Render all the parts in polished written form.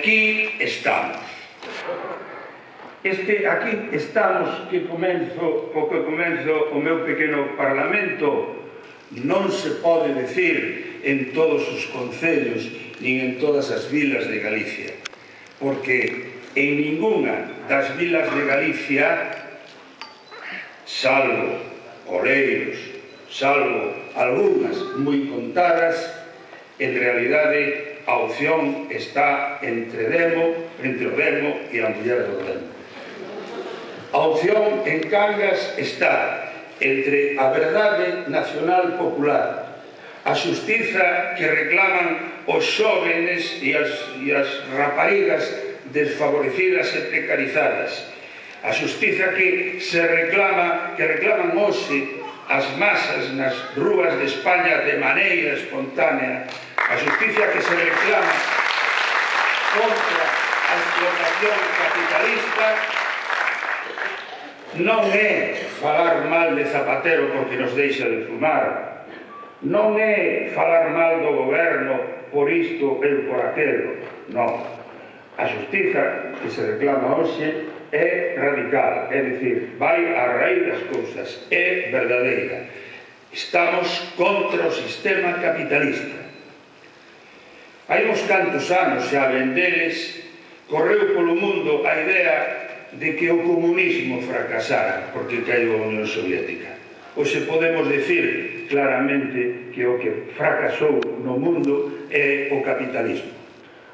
Aquí estamos. Aquí estamos que comenzo o meu pequeno parlamento non se pode decir en todos os concellos nin en todas as vilas de Galicia, porque en ninguna das vilas de Galicia, salvo Oleiros, salvo algunhas moi contadas, en realidade a opción está entre o demo e a muller do demo. A opción en Cangas está entre a verdade nacional popular, a xustiza que reclaman os xóvenes e as raparigas desfavorecidas e precarizadas, a xustiza que reclaman hoxe as masas nas rúas de España de maneira espontánea, a xustiza que se reclama contra a explotación capitalista. Non é falar mal de Zapatero porque nos deixa de fumar, non é falar mal do goberno por isto e por aquelo, non. A xustiza que se reclama hoxe é radical, é dicir, vai á raíz das cousas, é verdadeira. Estamos contra o sistema capitalista. Hai uns cantos anos xa vendeles correu polo mundo a idea de que o comunismo fracasara porque caeu a Unión Soviética. Hoxe podemos decir claramente que o que fracasou no mundo é o capitalismo.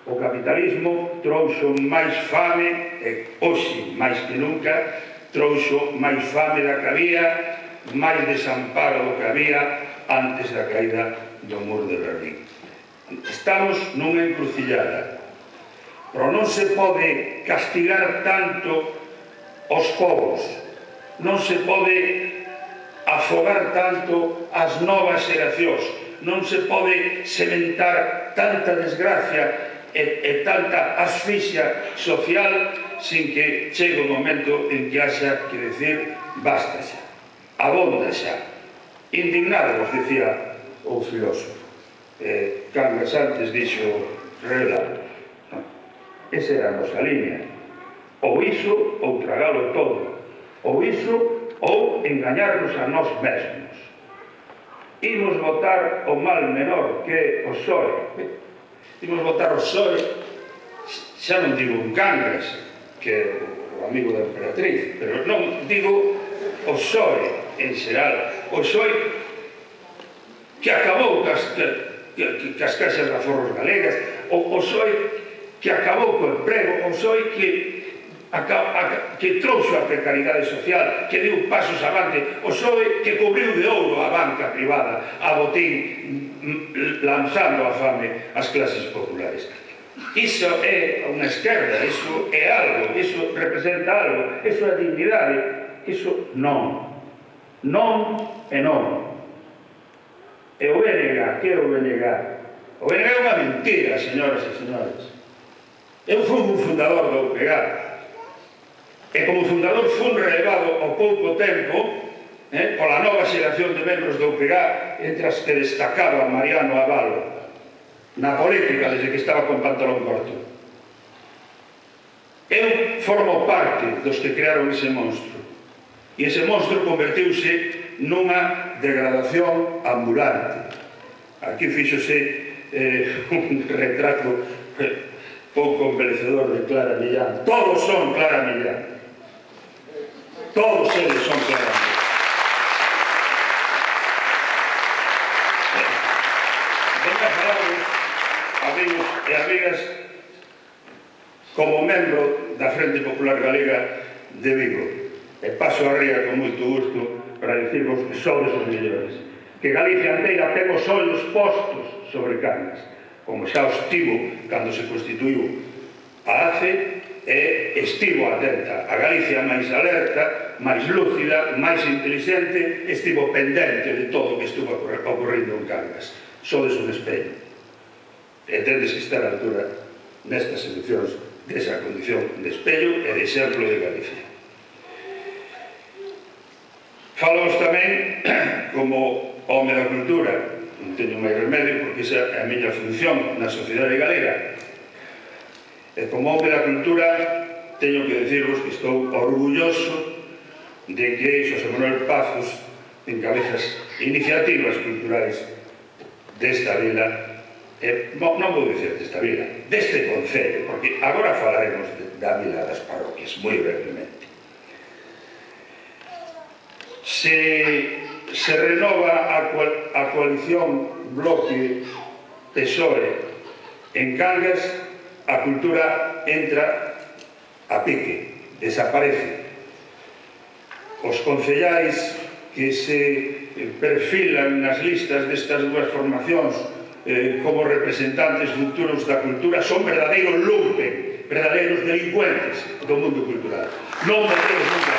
O capitalismo trouxo máis fame, e hoxe máis que nunca, trouxo máis fame da que había, máis desamparo do que había antes da caída do muro de Berlín. Estamos nunha encrucillada, pero non se pode castigar tanto os povos, non se pode afogar tanto as novas xeracións, non se pode sementar tanta desgracia e tanta asfixia social sin que chegue o momento en que haxa que decir basta xa, abonda xa. Indignados, decía o filósofo. Cangas antes dixo relato. Esa era a nosa línea. Ou iso ou tragalo todo. Ou iso ou engañarnos a nós mesmos. Imos votar o mal menor que é o PSOE. Imos votar o PSOE, xa non digo un Cangas, que é o amigo da Emperatriz, pero non digo o PSOE en xeral. O PSOE que acabou cas caixas de aforros galegas, o PSOE que acabou co emprego, o PSOE que trouxo a precariedade social, que deu pasos avante, o PSOE que cobriu de ouro a banca privada, a botín, lanzando a fame as clases populares. Iso é unha esquerda, iso é algo, iso representa algo, iso é dignidade, iso non. Non e non. E o BNG, que é o BNG? O BNG é unha mentira, señoras e señores. Eu fui un fundador do UPG, e como fundador fui relevado ao pouco tempo pola nova xeración de membros do UPG, entre as que destacaba Mariano Abalo na política desde que estaba con pantalón corto. Eu formo parte dos que crearon ese monstro, e ese monstro convertiuse nunha degradación ambulante. Aquí fíxose un retrato pouco embelecedor de Clara Millán. Todos son Clara Millán. Todos eles son Clara Millán. Venga a falarvos, amigos e amigas, como membro da Frente Popular Galega de Vigo. E paso a ría con moito gusto para dicirvos que sodes os mellores, que Galicia inteira ten os ollos postos sobre Cangas, como xa os tivo cando se constituiu a ACE, e estivo atenta. A Galicia máis alerta, máis lúcida, máis inteligente, estivo pendente de todo o que estuvo ocorrendo en Cangas. Sodes un espello. E tendes que estar a altura nestas eleccións desa condición de espello e de exemplo de Galicia. Falamos tamén como home da cultura, non teño máis remedio porque esa é a miña función na sociedade galega. E como home da cultura, teño que dicirvos que estou orgulloso de que Xosé Manuel Pazos encabezas iniciativas culturais desta vila, non vou dicir desta vila, deste concello, porque agora falaremos da vila das parroquias, moi brevemente. Se renova a coalición Bloque PSOE en Cangas, a cultura entra a pique, desaparece. Os concellais que se perfilan nas listas destas dúas formacións como representantes futuros da cultura son verdadeiros lumpen, verdadeiros delincuentes do mundo cultural. Non metemos nunca